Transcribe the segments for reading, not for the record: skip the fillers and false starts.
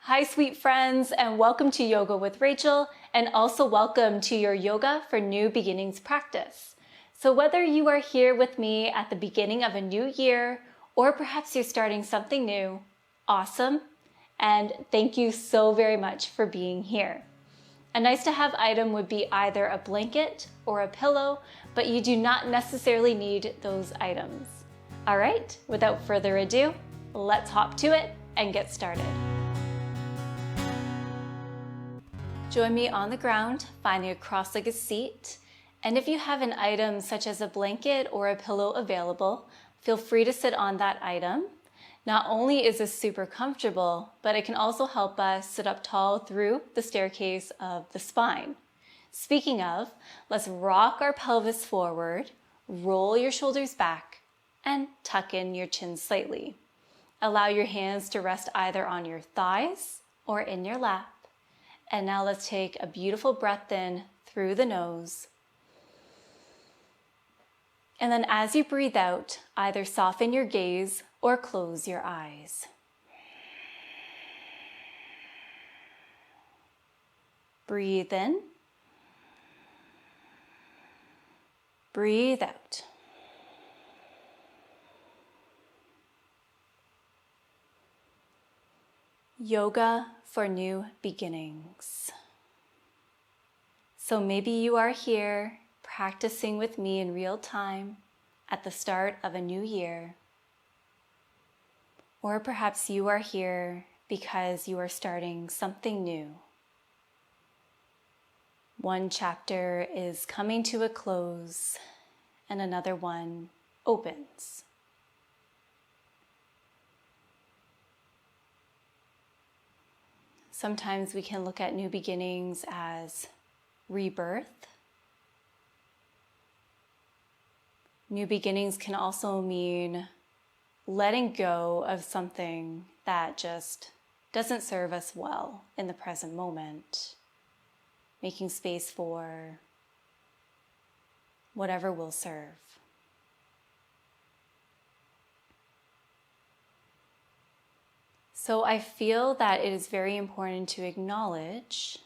Hi, sweet friends, and welcome to Yoga with Rachel, and also welcome to your Yoga for New Beginnings practice. So whether you are here with me at the beginning of a new year, or perhaps you're starting something new, awesome, and thank you so very much for being here. A nice to have item would be either a blanket or a pillow, but you do not necessarily need those items. All right, without further ado, let's hop to it and get started. Join me on the ground, finding a cross-legged seat. And if you have an item such as a blanket or a pillow available, feel free to sit on that item. Not only is this super comfortable, but it can also help us sit up tall through the staircase of the spine. Speaking of, let's rock our pelvis forward, roll your shoulders back, and tuck in your chin slightly. Allow your hands to rest either on your thighs or in your lap. And now let's take a beautiful breath in through the nose. And then as you breathe out, either soften your gaze or close your eyes. Breathe in. Breathe out. Yoga for new beginnings. So maybe you are here practicing with me in real time at the start of a new year. Or perhaps you are here because you are starting something new. One chapter is coming to a close and another one opens. Sometimes we can look at new beginnings as rebirth. New beginnings can also mean letting go of something that just doesn't serve us well in the present moment, making space for whatever will serve. So I feel that it is very important to acknowledge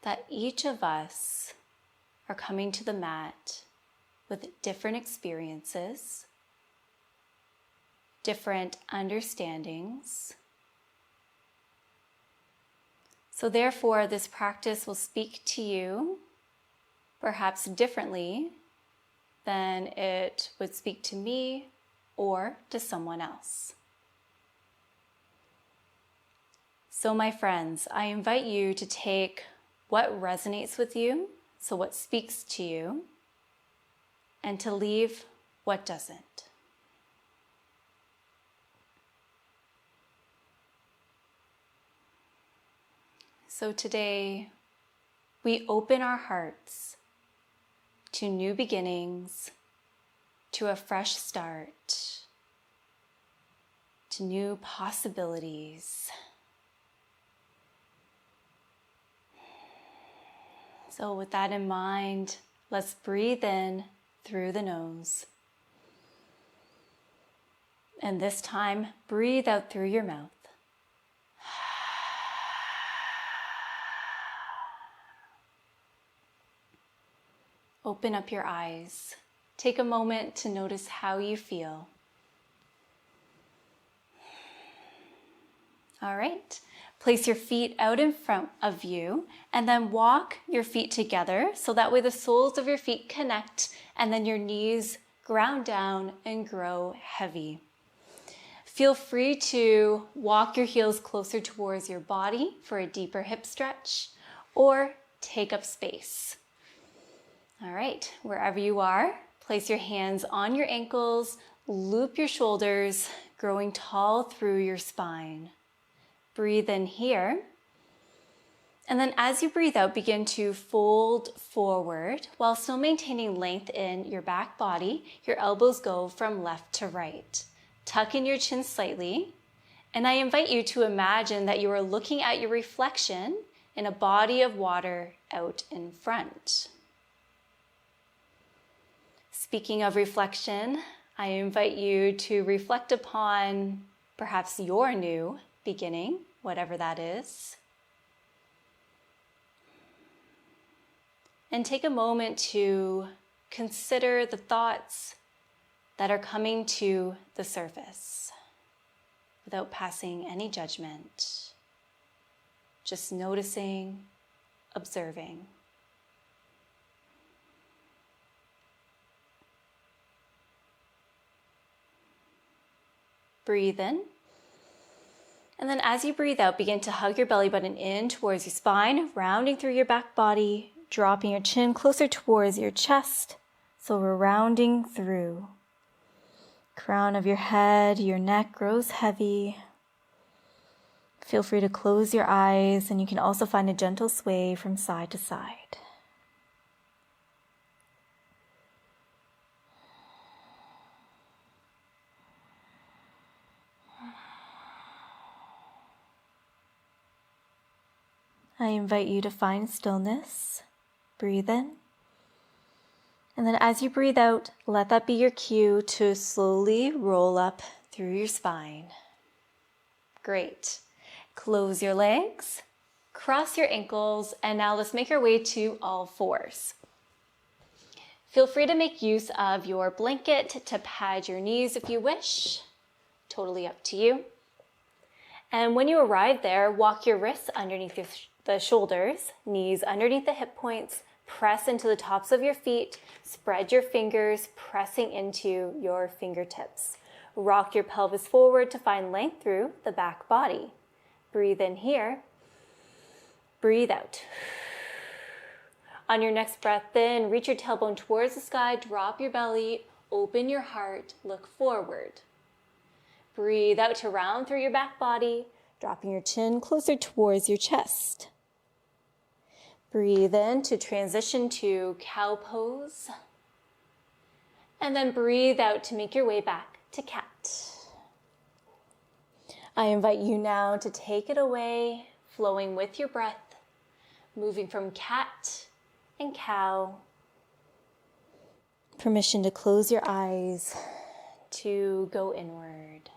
that each of us are coming to the mat with different experiences, different understandings. So therefore, this practice will speak to you perhaps differently than it would speak to me or to someone else. So my friends, I invite you to take what resonates with you, so what speaks to you, and to leave what doesn't. So today, we open our hearts to new beginnings, to a fresh start, to new possibilities. So with that in mind, let's breathe in through the nose. And this time, breathe out through your mouth. Open up your eyes. Take a moment to notice how you feel. All right. Place your feet out in front of you and then walk your feet together so that way the soles of your feet connect and then your knees ground down and grow heavy. Feel free to walk your heels closer towards your body for a deeper hip stretch or take up space. All right, wherever you are, place your hands on your ankles, loop your shoulders, growing tall through your spine. Breathe in here. And then as you breathe out, begin to fold forward while still maintaining length in your back body. Your elbows go from left to right. Tuck in your chin slightly. And I invite you to imagine that you are looking at your reflection in a body of water out in front. Speaking of reflection, I invite you to reflect upon perhaps your new beginning whatever that is. And take a moment to consider the thoughts that are coming to the surface without passing any judgment. Just noticing, observing. Breathe in. And then as you breathe out, begin to hug your belly button in towards your spine, rounding through your back body, dropping your chin closer towards your chest. So we're rounding through. Crown of your head, your neck grows heavy. Feel free to close your eyes, and you can also find a gentle sway from side to side. I invite you to find stillness. Breathe in. And then as you breathe out, let that be your cue to slowly roll up through your spine. Great. Close your legs, cross your ankles, and now let's make our way to all fours. Feel free to make use of your blanket to pad your knees if you wish. Totally up to you. And when you arrive there, walk your wrists underneath the shoulders, knees underneath the hip points, press into the tops of your feet, spread your fingers, pressing into your fingertips. Rock your pelvis forward to find length through the back body. Breathe in here. Breathe out. On your next breath in, reach your tailbone towards the sky, drop your belly, open your heart, look forward. Breathe out to round through your back body, dropping your chin closer towards your chest. Breathe in to transition to cow pose. And then breathe out to make your way back to cat. I invite you now to take it away, flowing with your breath, moving from cat and cow. Permission to close your eyes, to go inward.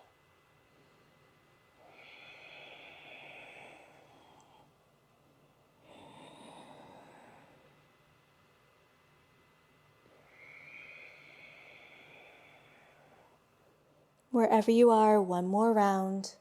Wherever you are, one more round.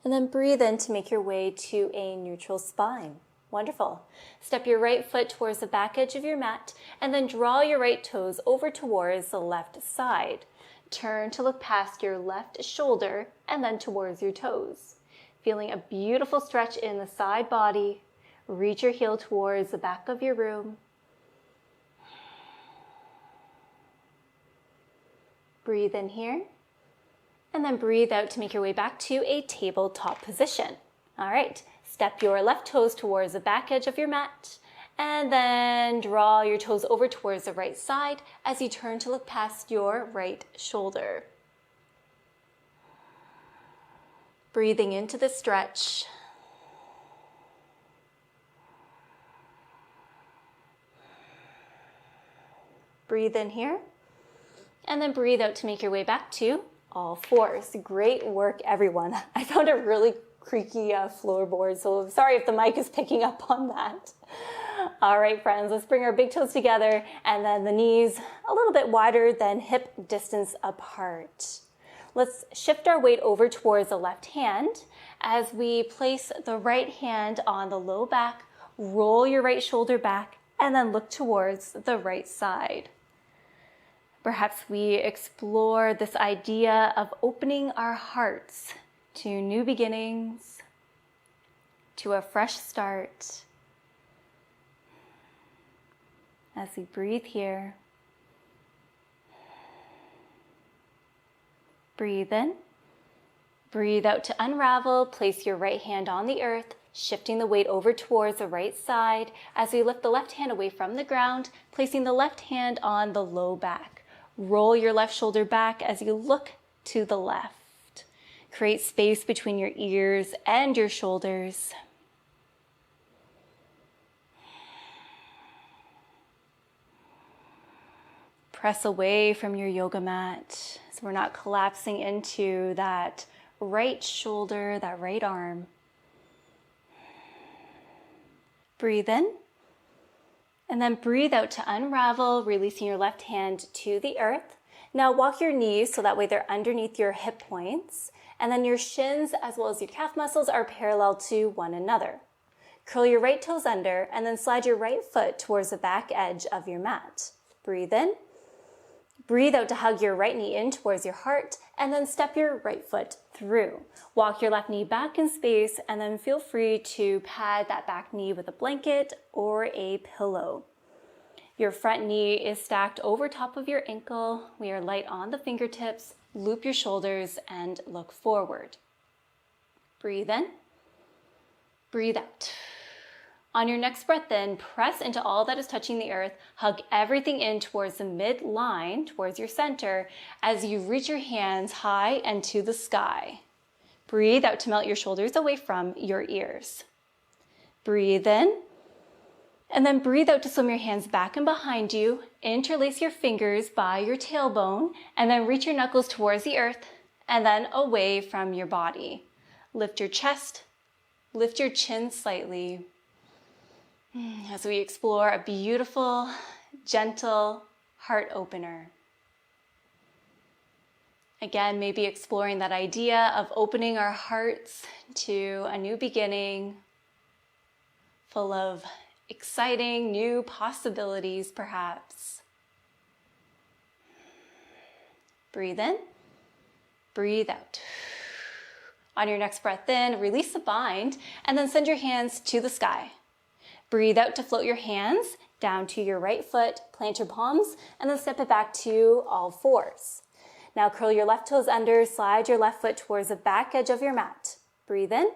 And then breathe in to make your way to a neutral spine. Wonderful. Step your right foot towards the back edge of your mat and then draw your right toes over towards the left side. Turn to look past your left shoulder and then towards your toes. Feeling a beautiful stretch in the side body. Reach your heel towards the back of your room. Breathe in here. And then breathe out to make your way back to a tabletop position. All right, step your left toes towards the back edge of your mat and then draw your toes over towards the right side as you turn to look past your right shoulder. Breathing into the stretch. Breathe in here and then breathe out to make your way back to all fours. Great work, everyone. I found a really creaky floorboard, so sorry if the mic is picking up on that. All right, friends, let's bring our big toes together and then the knees a little bit wider than hip distance apart. Let's shift our weight over towards the left hand as we place the right hand on the low back, roll your right shoulder back, and then look towards the right side. Perhaps we explore this idea of opening our hearts to new beginnings, to a fresh start. As we breathe here, breathe in, breathe out to unravel, place your right hand on the earth, shifting the weight over towards the right side as we lift the left hand away from the ground, placing the left hand on the low back. Roll your left shoulder back as you look to the left. Create space between your ears and your shoulders. Press away from your yoga mat so we're not collapsing into that right shoulder, that right arm. Breathe in. And then breathe out to unravel, releasing your left hand to the earth. Now walk your knees so that way they're underneath your hip points. And then your shins as well as your calf muscles are parallel to one another. Curl your right toes under and then slide your right foot towards the back edge of your mat. Breathe in. Breathe out to hug your right knee in towards your heart and then step your right foot through. Walk your left knee back in space and then feel free to pad that back knee with a blanket or a pillow. Your front knee is stacked over top of your ankle. We are light on the fingertips. Loop your shoulders and look forward. Breathe in. Breathe out. On your next breath in, press into all that is touching the earth. Hug everything in towards the midline, towards your center, as you reach your hands high and to the sky. Breathe out to melt your shoulders away from your ears. Breathe in. And then breathe out to swim your hands back and behind you. Interlace your fingers by your tailbone, and then reach your knuckles towards the earth, and then away from your body. Lift your chest. Lift your chin slightly. As we explore a beautiful, gentle heart opener. Again, maybe exploring that idea of opening our hearts to a new beginning, full of exciting new possibilities, perhaps. Breathe in, breathe out. On your next breath in, release the bind, and then send your hands to the sky. Breathe out to float your hands down to your right foot, plant your palms, and then step it back to all fours. Now curl your left toes under, slide your left foot towards the back edge of your mat. Breathe in.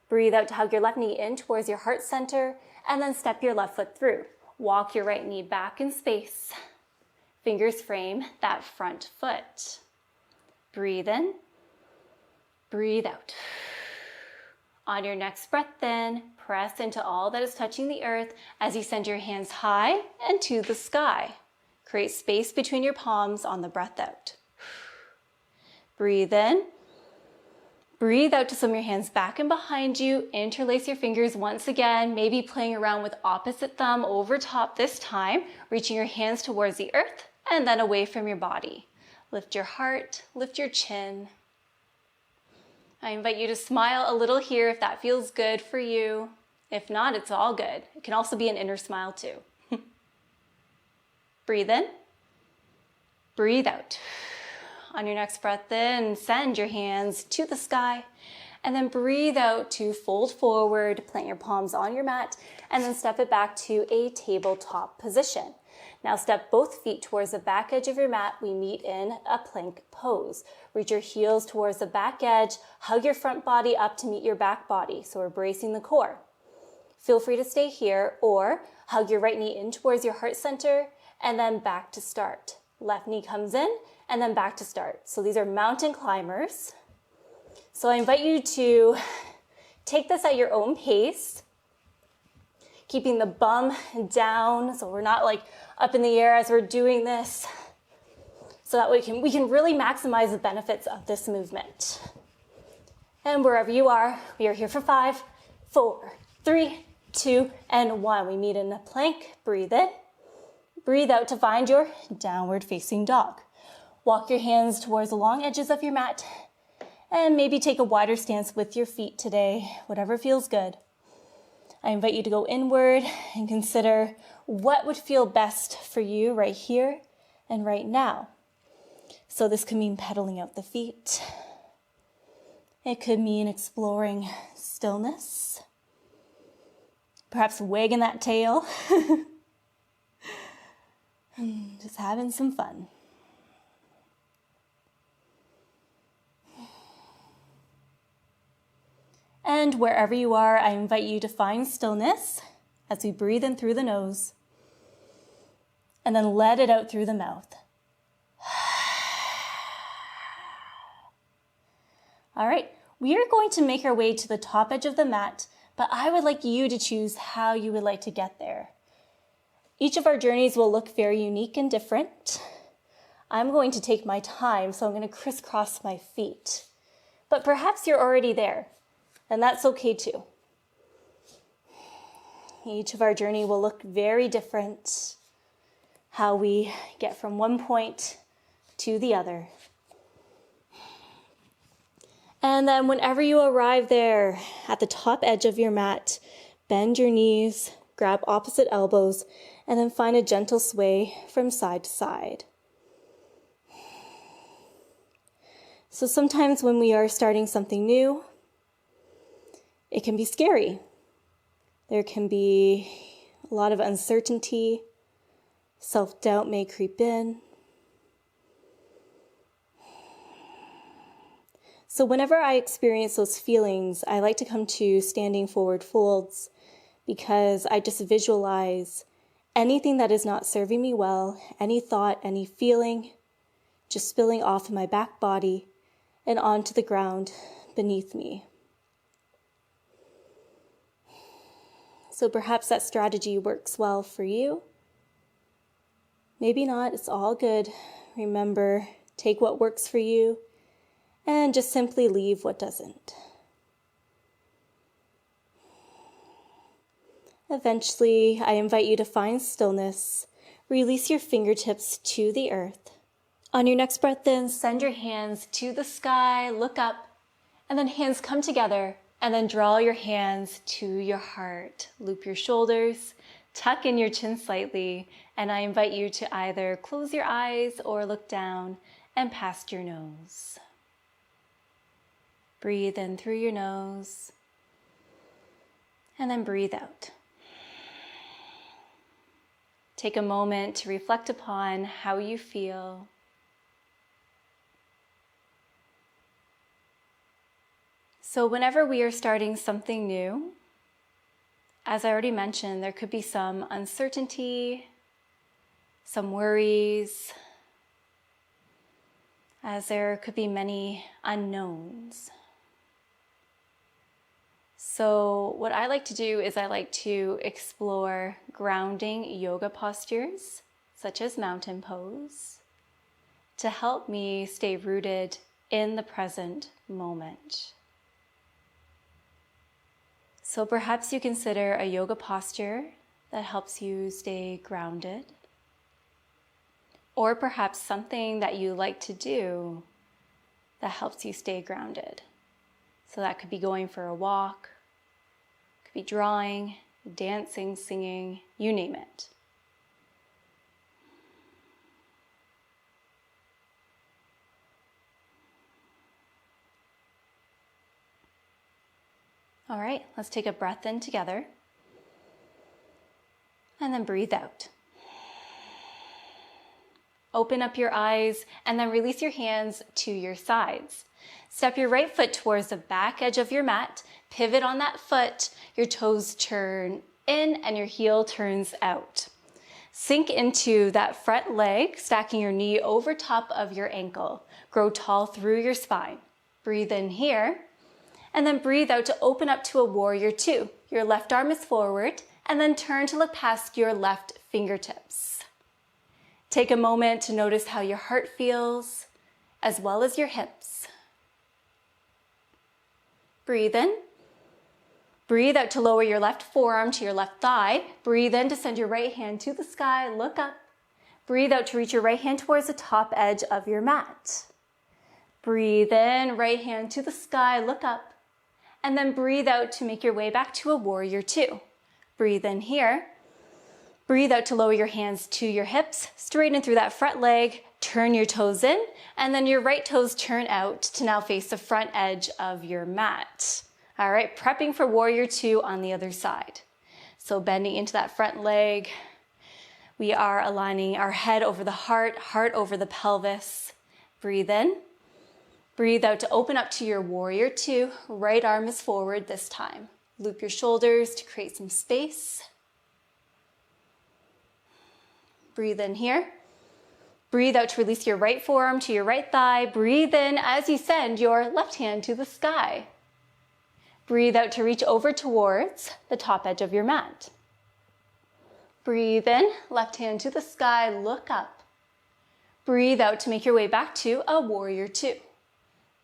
Breathe out to hug your left knee in towards your heart center, and then step your left foot through. Walk your right knee back in space. Fingers frame that front foot. Breathe in. Breathe out. On your next breath in, press into all that is touching the earth as you send your hands high and to the sky. Create space between your palms on the breath out. Breathe in. Breathe out to swim your hands back and behind you. Interlace your fingers once again, maybe playing around with opposite thumb over top this time, reaching your hands towards the earth and then away from your body. Lift your heart, lift your chin. I invite you to smile a little here if that feels good for you. If not, it's all good. It can also be an inner smile too. Breathe in. Breathe out. On your next breath in, send your hands to the sky. And then breathe out to fold forward, plant your palms on your mat, and then step it back to a tabletop position. Now step both feet towards the back edge of your mat. We meet in a plank pose. Reach your heels towards the back edge. Hug your front body up to meet your back body. So we're bracing the core. Feel free to stay here or hug your right knee in towards your heart center and then back to start. Left knee comes in and then back to start. So these are mountain climbers. So I invite you to take this at your own pace, keeping the bum down so we're not like up in the air as we're doing this, so that we can really maximize the benefits of this movement. And wherever you are, we are here for 5, 4, 3, 2, and 1. We meet in a plank. Breathe in. Breathe out to find your downward facing dog. Walk your hands towards the long edges of your mat and maybe take a wider stance with your feet today, whatever feels good. I invite you to go inward and consider what would feel best for you right here and right now. So this could mean pedaling out the feet. It could mean exploring stillness. Perhaps wagging that tail. Just having some fun. And wherever you are, I invite you to find stillness as we breathe in through the nose and then let it out through the mouth. All right, we are going to make our way to the top edge of the mat, but I would like you to choose how you would like to get there. Each of our journeys will look very unique and different. I'm going to take my time, so I'm going to crisscross my feet. But perhaps you're already there, and that's okay too. Each of our journey will look very different, how we get from one point to the other. And then whenever you arrive there at the top edge of your mat, bend your knees, grab opposite elbows, and then find a gentle sway from side to side. So sometimes when we are starting something new, it can be scary. There can be a lot of uncertainty. Self-doubt may creep in. So whenever I experience those feelings, I like to come to standing forward folds because I just visualize anything that is not serving me well, any thought, any feeling, just spilling off of my back body and onto the ground beneath me. So perhaps that strategy works well for you. Maybe not, it's all good. Remember, take what works for you and just simply leave what doesn't. Eventually, I invite you to find stillness. Release your fingertips to the earth. On your next breath in, send your hands to the sky, look up, and then hands come together, and then draw your hands to your heart. Loop your shoulders, tuck in your chin slightly, and I invite you to either close your eyes or look down and past your nose. Breathe in through your nose, and then breathe out. Take a moment to reflect upon how you feel. So whenever we are starting something new, as I already mentioned, there could be some uncertainty, some worries, as there could be many unknowns. So what I like to do is I like to explore grounding yoga postures, such as mountain pose, to help me stay rooted in the present moment. So perhaps you consider a yoga posture that helps you stay grounded, or perhaps something that you like to do that helps you stay grounded. So that could be going for a walk, could be drawing, dancing, singing, you name it. All right, let's take a breath in together and then breathe out. Open up your eyes and then release your hands to your sides. Step your right foot towards the back edge of your mat, pivot on that foot, your toes turn in and your heel turns out. Sink into that front leg, stacking your knee over top of your ankle. Grow tall through your spine. Breathe in here. And then breathe out to open up to a warrior two. Your left arm is forward, and then turn to look past your left fingertips. Take a moment to notice how your heart feels, as well as your hips. Breathe in. Breathe out to lower your left forearm to your left thigh. Breathe in to send your right hand to the sky, look up. Breathe out to reach your right hand towards the top edge of your mat. Breathe in, right hand to the sky, look up. And then breathe out to make your way back to a warrior two. Breathe in here. Breathe out to lower your hands to your hips, straighten through that front leg, turn your toes in, and then your right toes turn out to now face the front edge of your mat. All right, prepping for warrior two on the other side. So bending into that front leg. We are aligning our head over the heart, heart over the pelvis. Breathe in. Breathe out to open up to your warrior two. Right arm is forward this time. Loop your shoulders to create some space. Breathe in here. Breathe out to release your right forearm to your right thigh. Breathe in as you send your left hand to the sky. Breathe out to reach over towards the top edge of your mat. Breathe in, left hand to the sky, look up. Breathe out to make your way back to a warrior two.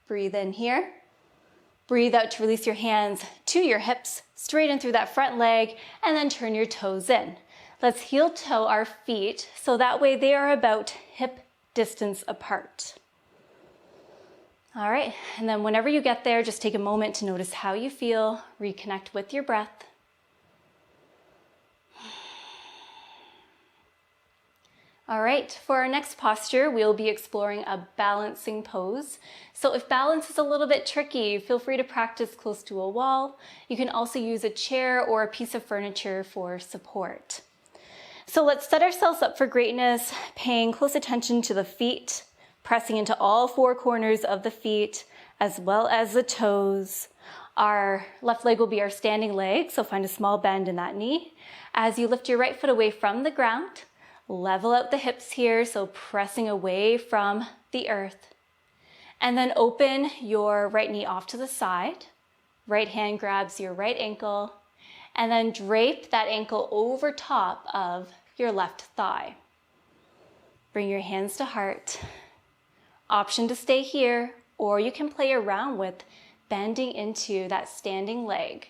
Breathe in here. Breathe out to release your hands to your hips, straighten through that front leg, and then turn your toes in. Let's heel toe our feet so that way they are about hip distance apart. All right, and then whenever you get there, just take a moment to notice how you feel, reconnect with your breath. All right, for our next posture, we'll be exploring a balancing pose. So if balance is a little bit tricky, feel free to practice close to a wall. You can also use a chair or a piece of furniture for support. So let's set ourselves up for greatness, paying close attention to the feet, pressing into all four corners of the feet, as well as the toes. Our left leg will be our standing leg, so find a small bend in that knee. As you lift your right foot away from the ground, level out the hips here, so pressing away from the earth. And then open your right knee off to the side. Right hand grabs your right ankle, and then drape that ankle over top of your left thigh. Bring your hands to heart. Option to stay here, or you can play around with bending into that standing leg,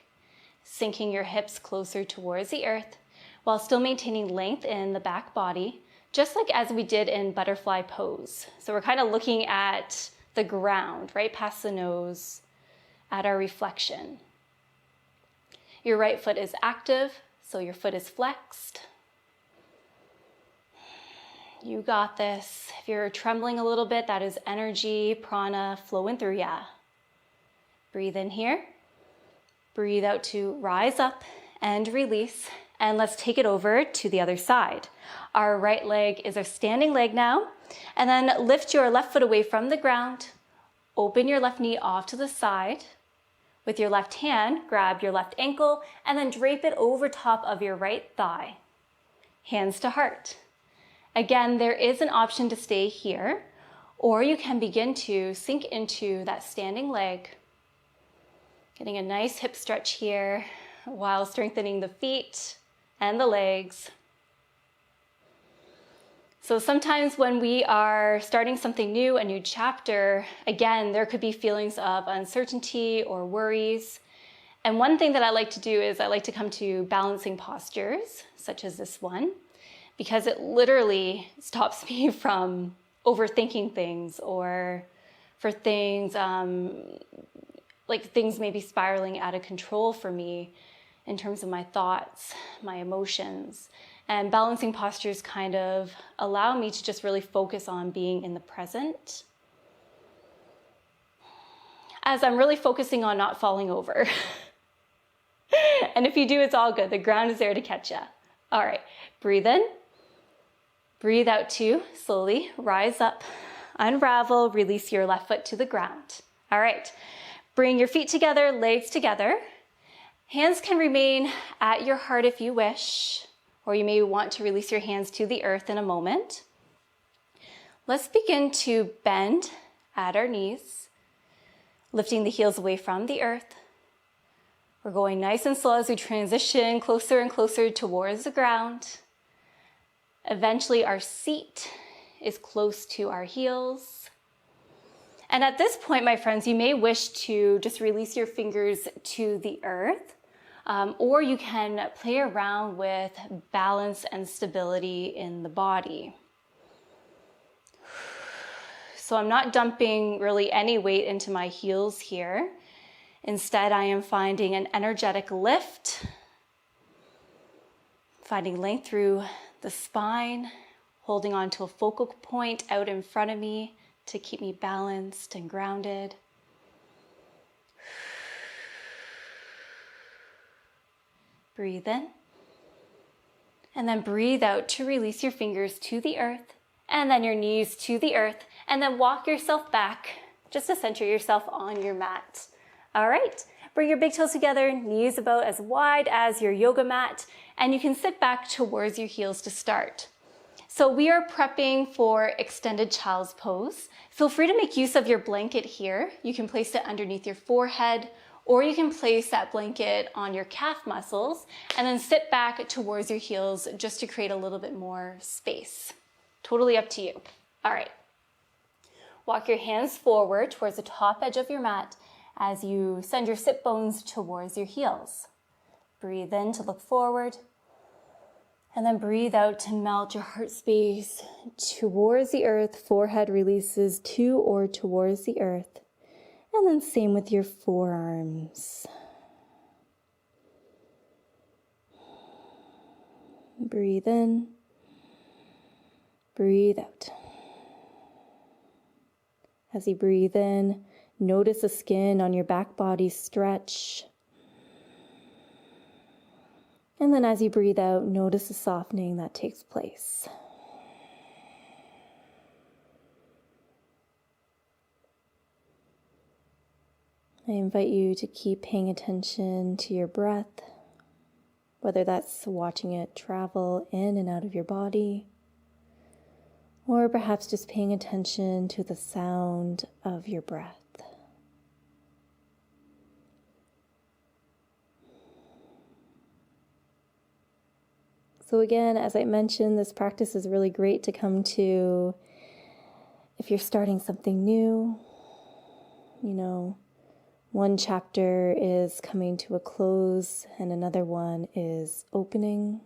sinking your hips closer towards the earth while still maintaining length in the back body, just like as we did in butterfly pose. So we're kind of looking at the ground, right past the nose, at our reflection. Your right foot is active, so your foot is flexed. You got this. If you're trembling a little bit, that is energy, prana flowing through ya. Breathe in here. Breathe out to rise up and release. And let's take it over to the other side. Our right leg is our standing leg now. And then lift your left foot away from the ground. Open your left knee off to the side. With your left hand, grab your left ankle and then drape it over top of your right thigh. Hands to heart. Again, there is an option to stay here, or you can begin to sink into that standing leg. Getting a nice hip stretch here while strengthening the feet and the legs. So sometimes when we are starting something new, a new chapter, again, there could be feelings of uncertainty or worries. And one thing that I like to do is I like to come to balancing postures, such as this one, because it literally stops me from overthinking things or for things, like things maybe spiraling out of control for me in terms of my thoughts, my emotions. And balancing postures kind of allow me to just really focus on being in the present, as I'm really focusing on not falling over. And if you do, it's all good. The ground is there to catch you. All right, breathe in. Breathe out to slowly rise up, unravel, release your left foot to the ground. All right, bring your feet together, legs together. Hands can remain at your heart if you wish, or you may want to release your hands to the earth in a moment. Let's begin to bend at our knees, lifting the heels away from the earth. We're going nice and slow as we transition closer and closer towards the ground. Eventually, our seat is close to our heels. And at this point, my friends, you may wish to just release your fingers to the earth, or you can play around with balance and stability in the body. So I'm not dumping really any weight into my heels here. Instead, I am finding an energetic lift, finding length through the spine, holding on to a focal point out in front of me to keep me balanced and grounded. Breathe in. And then breathe out to release your fingers to the earth, and then your knees to the earth, and then walk yourself back just to center yourself on your mat. All right, bring your big toes together, knees about as wide as your yoga mat, and you can sit back towards your heels to start. So we are prepping for extended child's pose. Feel free to make use of your blanket here. You can place it underneath your forehead Or you can place that blanket on your calf muscles and then sit back towards your heels just to create a little bit more space. Totally up to you. All right. Walk your hands forward towards the top edge of your mat as you send your sit bones towards your heels. Breathe in to look forward. And then breathe out to melt your heart space towards the earth. Forehead releases to or towards the earth. And then same with your forearms. Breathe in. Breathe out. As you breathe in, notice the skin on your back body stretch. And then as you breathe out, notice the softening that takes place. I invite you to keep paying attention to your breath, whether that's watching it travel in and out of your body, or perhaps just paying attention to the sound of your breath. So again, as I mentioned, this practice is really great to come to if you're starting something new. You know, one chapter is coming to a close and another one is opening.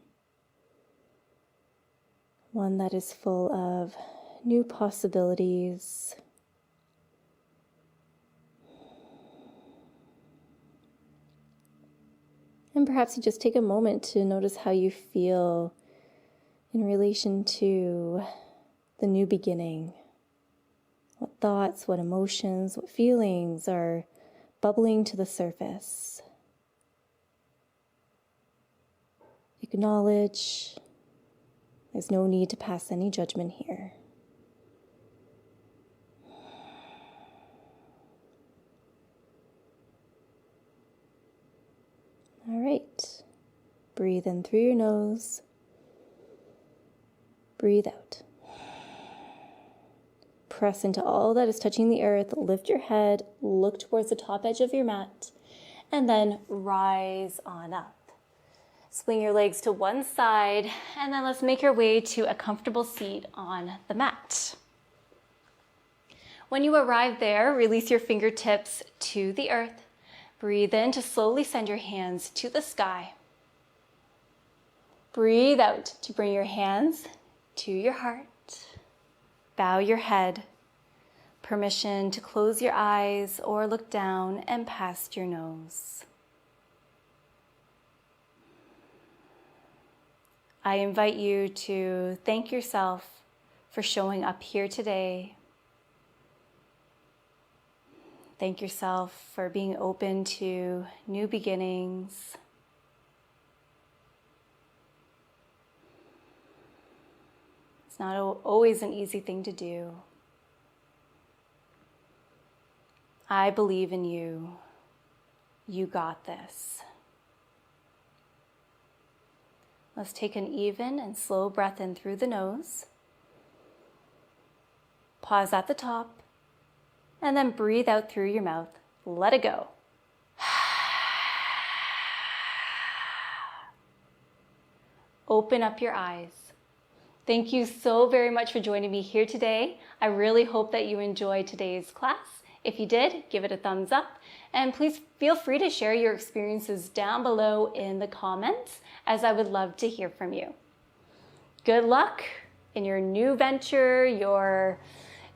One that is full of new possibilities. And perhaps you just take a moment to notice how you feel in relation to the new beginning. What thoughts, what emotions, what feelings are bubbling to the surface. Acknowledge. There's no need to pass any judgment here. All right. Breathe in through your nose. Breathe out. Press into all that is touching the earth. Lift your head. Look towards the top edge of your mat. And then rise on up. Swing your legs to one side. And then let's make our way to a comfortable seat on the mat. When you arrive there, release your fingertips to the earth. Breathe in to slowly send your hands to the sky. Breathe out to bring your hands to your heart. Bow your head. Permission to close your eyes or look down and past your nose. I invite you to thank yourself for showing up here today. Thank yourself for being open to new beginnings. It's not always an easy thing to do. I believe in you. You got this. Let's take an even and slow breath in through the nose. Pause at the top. And then breathe out through your mouth. Let it go. Open up your eyes. Thank you so very much for joining me here today. I really hope that you enjoyed today's class. If you did, give it a thumbs up. And please feel free to share your experiences down below in the comments, as I would love to hear from you. Good luck in your new venture, your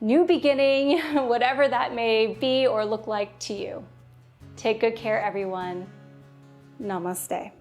new beginning, whatever that may be or look like to you. Take good care, everyone. Namaste.